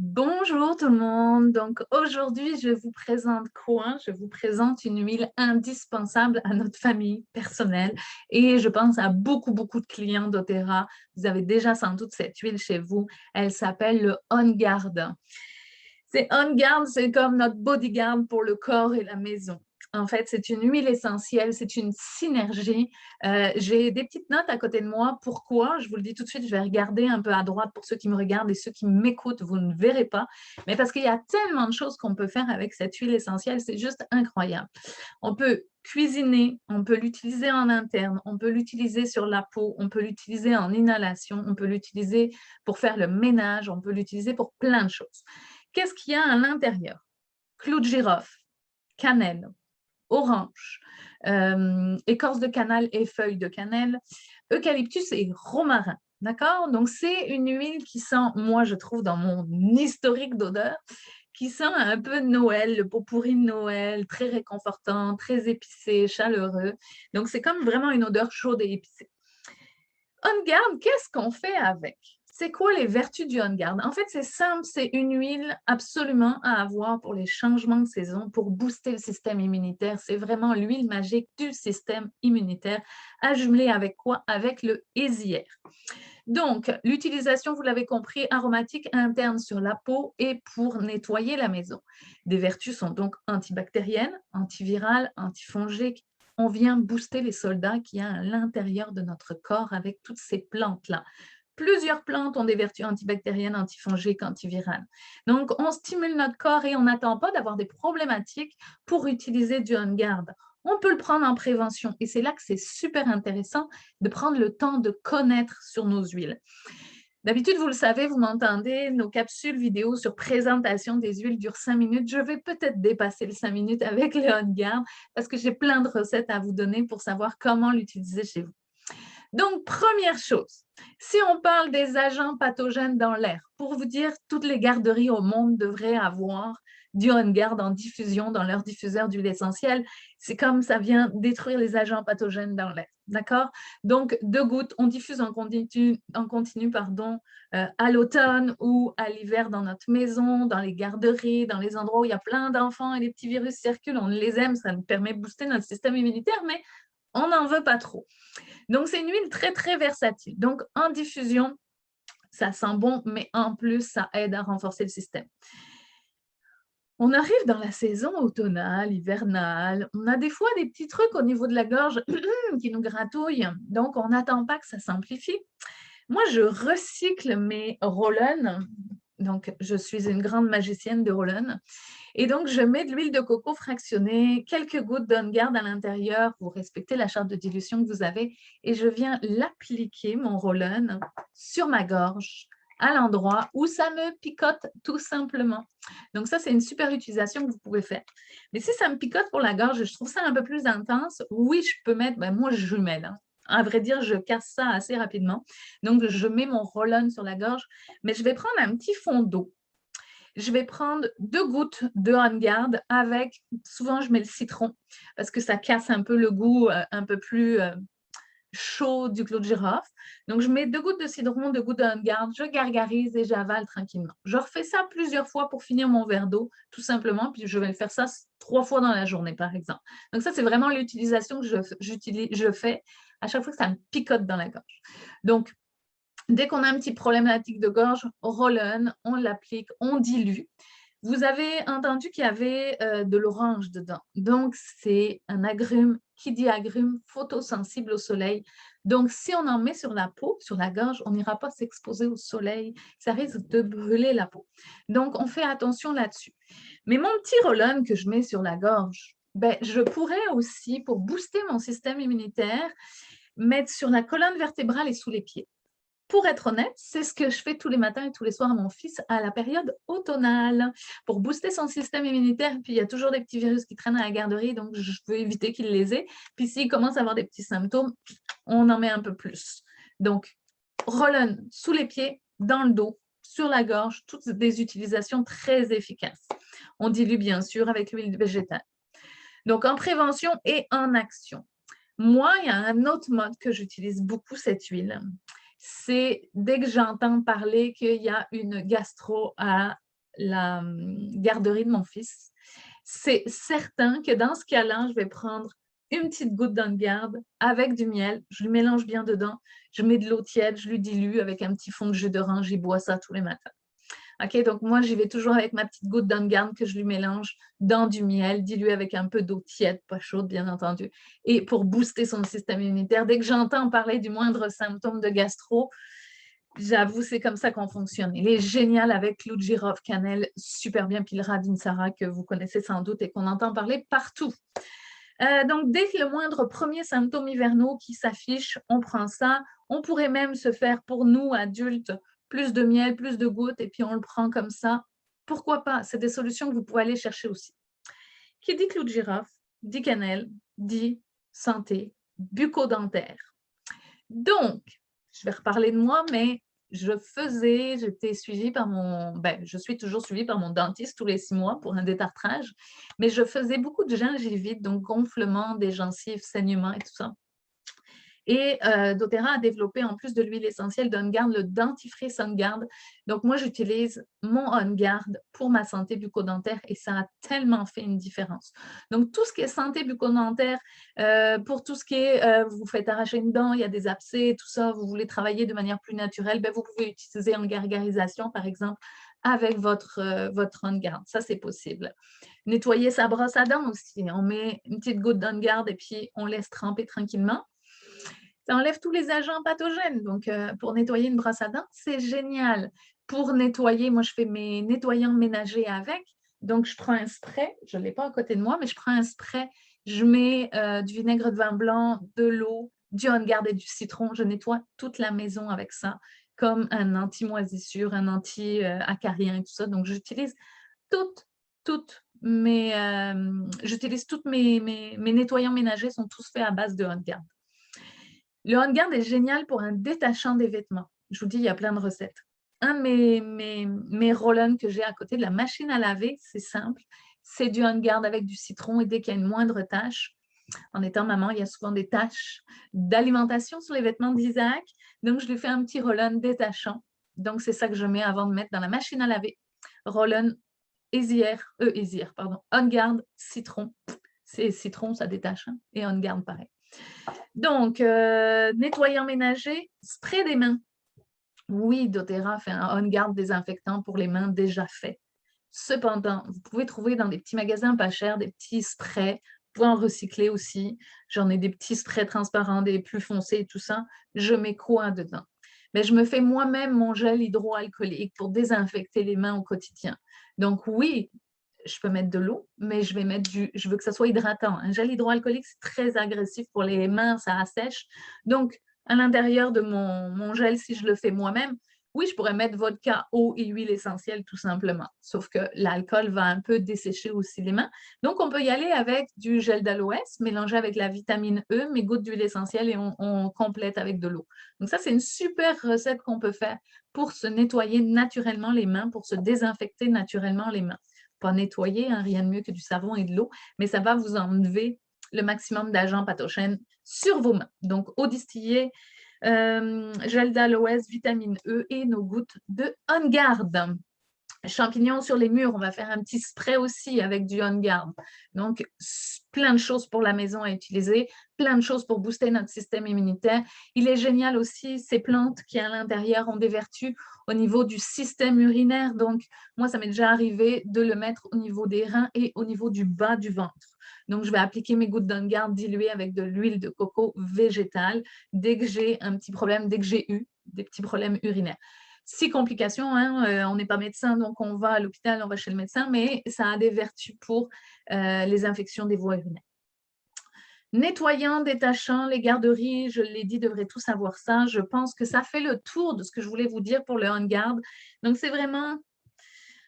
Bonjour tout le monde. Donc aujourd'hui, je vous présente quoi? Je vous présente une huile indispensable à notre famille personnelle et je pense à beaucoup de clients d'Otera. Vous avez déjà sans doute cette huile chez vous. Elle s'appelle le On Guard. C'est On Guard, c'est comme notre bodyguard pour le corps et la maison. En fait, c'est une huile essentielle, c'est une synergie. J'ai des petites notes à côté de moi. Pourquoi? Je vous le dis tout de suite, je vais regarder un peu à droite pour ceux qui me regardent et ceux qui m'écoutent, vous ne verrez pas. Mais parce qu'il y a tellement de choses qu'on peut faire avec cette huile essentielle, c'est juste incroyable. On peut cuisiner, on peut l'utiliser en interne, on peut l'utiliser sur la peau, on peut l'utiliser en inhalation, on peut l'utiliser pour faire le ménage, on peut l'utiliser pour plein de choses. Qu'est-ce qu'il y a à l'intérieur? Clou de girofle, cannelle, orange, écorce de cannelle et feuilles de cannelle, eucalyptus et romarin. D'accord? Donc, c'est une huile qui sent, moi, je trouve, dans mon historique d'odeur, qui sent un peu Noël, le pot pourri de Noël, très réconfortant, très épicé, chaleureux. Donc, c'est comme vraiment une odeur chaude et épicée. On Guard, qu'est-ce qu'on fait avec? C'est quoi les vertus du On Guard? En fait, c'est simple, c'est une huile absolument à avoir pour les changements de saison, pour booster le système immunitaire. C'est vraiment l'huile magique du système immunitaire, à jumeler avec quoi? Avec le Hésière. Donc, l'utilisation, vous l'avez compris, aromatique interne sur la peau et pour nettoyer la maison. Des vertus sont donc antibactériennes, antivirales, antifongiques. On vient booster les soldats qu'il y a à l'intérieur de notre corps avec toutes ces plantes-là. Plusieurs plantes ont des vertus antibactériennes, antifongiques, antivirales. Donc, on stimule notre corps et on n'attend pas d'avoir des problématiques pour utiliser du On Guard. On peut le prendre en prévention et c'est là que c'est super intéressant de prendre le temps de connaître sur nos huiles. D'habitude, vous le savez, vous m'entendez, nos capsules vidéo sur présentation des huiles durent 5 minutes. Je vais peut-être dépasser les 5 minutes avec le On Guard parce que j'ai plein de recettes à vous donner pour savoir comment l'utiliser chez vous. Donc, première chose, si on parle des agents pathogènes dans l'air, pour vous dire, toutes les garderies au monde devraient avoir du On Guard en diffusion dans leur diffuseur d'huile essentielle. C'est comme ça vient détruire les agents pathogènes dans l'air. D'accord? Donc, 2 gouttes, on diffuse en continu à l'automne ou à l'hiver dans notre maison, dans les garderies, dans les endroits où il y a plein d'enfants et les petits virus circulent. On les aime, ça nous permet de booster notre système immunitaire, mais on n'en veut pas trop. Donc, c'est une huile très versatile. Donc, en diffusion, ça sent bon, mais en plus, ça aide à renforcer le système. On arrive dans la saison automnale, hivernale. On a des fois des petits trucs au niveau de la gorge qui nous gratouillent. Donc, on n'attend pas que ça s'amplifie. Moi, je recycle mes roll-on. Donc, je suis une grande magicienne de roll-on. Et donc, je mets de l'huile de coco fractionnée, quelques gouttes d'On Guard à l'intérieur pour respecter la charte de dilution que vous avez. Et je viens l'appliquer, mon roll-on, sur ma gorge, à l'endroit où ça me picote tout simplement. Donc, ça, c'est une super utilisation que vous pouvez faire. Mais si ça me picote pour la gorge, je trouve ça un peu plus intense, oui, je peux mettre, moi, je jumelle. À vrai dire, je casse ça assez rapidement. Donc, je mets mon roll-on sur la gorge, mais je vais prendre un petit fond d'eau. Je vais prendre 2 gouttes de On Guard avec, souvent je mets le citron parce que ça casse un peu le goût un peu plus chaud du clou de girofle. Donc, je mets 2 gouttes de citron, 2 gouttes de On Guard, je gargarise et j'avale tranquillement. Je refais ça plusieurs fois pour finir mon verre d'eau, tout simplement, puis je vais le faire ça 3 fois dans la journée, par exemple. Donc, ça, c'est vraiment l'utilisation que je fais à chaque fois que ça me picote dans la gorge. Donc, dès qu'on a un petit problématique de gorge, roll-on, on l'applique, on dilue. Vous avez entendu qu'il y avait de l'orange dedans. Donc, c'est un agrume. Qui dit agrume, photosensible au soleil. Donc, si on en met sur la peau, sur la gorge, on n'ira pas s'exposer au soleil. Ça risque de brûler la peau. Donc, on fait attention là-dessus. Mais mon petit roll-on que je mets sur la gorge, ben, je pourrais aussi, pour booster mon système immunitaire, mettre sur la colonne vertébrale et sous les pieds. Pour être honnête, c'est ce que je fais tous les matins et tous les soirs à mon fils à la période automnale pour booster son système immunitaire. Puis il y a toujours des petits virus qui traînent à la garderie, donc je veux éviter qu'il les ait. Puis s'il commence à avoir des petits symptômes, on en met un peu plus. Donc, roll-on sous les pieds, dans le dos, sur la gorge, toutes des utilisations très efficaces. On dilue bien sûr avec l'huile végétale. Donc, en prévention et en action. Moi, il y a un autre mode que j'utilise beaucoup cette huile. C'est dès que j'entends parler qu'il y a une gastro à la garderie de mon fils, c'est certain que dans ce cas-là, je vais prendre une petite goutte d'On-Guard avec du miel, je le mélange bien dedans, je mets de l'eau tiède, je lui dilue avec un petit fond de jus d'orange, il boit ça tous les matins. OK, donc moi, j'y vais toujours avec ma petite goutte d'On-Guard que je lui mélange dans du miel, dilué avec un peu d'eau tiède, pas chaude, bien entendu, et pour booster son système immunitaire. Dès que j'entends parler du moindre symptôme de gastro, j'avoue, c'est comme ça qu'on fonctionne. Il est génial avec clou de girofle, cannelle, super bien, puis le Ravinsara que vous connaissez sans doute et qu'on entend parler partout. Donc, dès que le moindre premier symptôme hivernaux qui s'affiche, on prend ça. On pourrait même se faire, pour nous, adultes, plus de miel, plus de gouttes, et puis on le prend comme ça. Pourquoi pas? C'est des solutions que vous pouvez aller chercher aussi. Qui dit clou de girofle, dit cannelle, dit santé bucco-dentaire. Donc, je vais reparler de moi, mais j'étais suivie par je suis toujours suivie par mon dentiste tous les 6 mois pour un détartrage, mais je faisais beaucoup de gingivite, donc gonflement des gencives, saignement et tout ça. Et doTERRA a développé, en plus de l'huile essentielle d'On-Guard, le dentifrice On-Guard. Donc, moi, j'utilise mon On-Guard pour ma santé bucco-dentaire et ça a tellement fait une différence. Donc, tout ce qui est santé bucco-dentaire, pour tout ce qui est, vous faites arracher une dent, il y a des abcès, tout ça, vous voulez travailler de manière plus naturelle, vous pouvez utiliser en gargarisation, par exemple, avec votre On-Guard. Ça, c'est possible. Nettoyer sa brosse à dents aussi. On met une petite goutte d'On-Guard et puis on laisse tremper tranquillement. Ça enlève tous les agents pathogènes. Donc, pour nettoyer une brosse à dents, c'est génial. Pour nettoyer, moi, je fais mes nettoyants ménagers avec. Donc, je prends un spray. Je ne l'ai pas à côté de moi, mais je prends un spray. Je mets du vinaigre de vin blanc, de l'eau, du On-Guard et du citron. Je nettoie toute la maison avec ça, comme un anti-moisissure, un anti-acarien et tout ça. Donc, j'utilise j'utilise toutes mes nettoyants ménagers sont tous faits à base de On-Guard. Le On-Guard est génial pour un détachant des vêtements. Je vous dis, il y a plein de recettes. Un de mes roll-on que j'ai à côté de la machine à laver, c'est simple, c'est du On-Guard avec du citron et dès qu'il y a une moindre tâche, en étant maman, il y a souvent des tâches d'alimentation sur les vêtements d'Isaac, donc je lui fais un petit roll-on détachant. Donc, c'est ça que je mets avant de mettre dans la machine à laver. Roll-on On-Guard, citron. C'est citron, ça détache, hein, et On-Guard, pareil. Donc, nettoyant ménager, spray des mains. Oui, doTERRA fait un On-Guard désinfectant pour les mains déjà fait. Cependant, vous pouvez trouver dans des petits magasins pas chers des petits sprays. Vous pouvez en recycler aussi. J'en ai des petits sprays transparents, des plus foncés et tout ça. Je mets quoi dedans? Mais je me fais moi-même mon gel hydroalcoolique pour désinfecter les mains au quotidien. Donc oui, je peux mettre de l'eau, mais je veux que ça soit hydratant. Un gel hydroalcoolique, c'est très agressif pour les mains, ça assèche. Donc, à l'intérieur de mon gel, si je le fais moi-même, oui, je pourrais mettre vodka, eau et huile essentielle tout simplement. Sauf que l'alcool va un peu dessécher aussi les mains. Donc, on peut y aller avec du gel d'aloès, mélangé avec la vitamine E, mes gouttes d'huile essentielle et on complète avec de l'eau. Donc, ça, c'est une super recette qu'on peut faire pour se nettoyer naturellement les mains, pour se désinfecter naturellement les mains. Pas nettoyer, hein, rien de mieux que du savon et de l'eau, mais ça va vous enlever le maximum d'agents pathogènes sur vos mains. Donc, eau distillée, gel d'aloès, vitamine E et nos gouttes de On-Guard. Champignons sur les murs, on va faire un petit spray aussi avec du On-Guard. Donc, plein de choses pour la maison à utiliser, plein de choses pour booster notre système immunitaire. Il est génial aussi, ces plantes qui à l'intérieur ont des vertus au niveau du système urinaire. Donc, moi, ça m'est déjà arrivé de le mettre au niveau des reins et au niveau du bas du ventre. Donc, je vais appliquer mes gouttes d'On-Guard diluées avec de l'huile de coco végétale dès que j'ai un petit problème, dès que j'ai eu des petits problèmes urinaires. 6 complications, hein, on n'est pas médecin, donc on va à l'hôpital, on va chez le médecin, mais ça a des vertus pour les infections des voies urinaires. Nettoyant, détachant, les garderies, je l'ai dit, devraient tous savoir ça. Je pense que ça fait le tour de ce que je voulais vous dire pour le On-Guard. Donc, c'est vraiment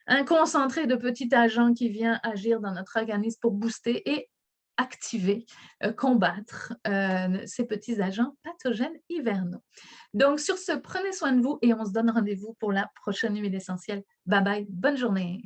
un concentré de petits agents qui vient agir dans notre organisme pour booster et activer, combattre ces petits agents pathogènes hivernaux. Donc, sur ce, prenez soin de vous et on se donne rendez-vous pour la prochaine huile essentielle. Bye bye, bonne journée.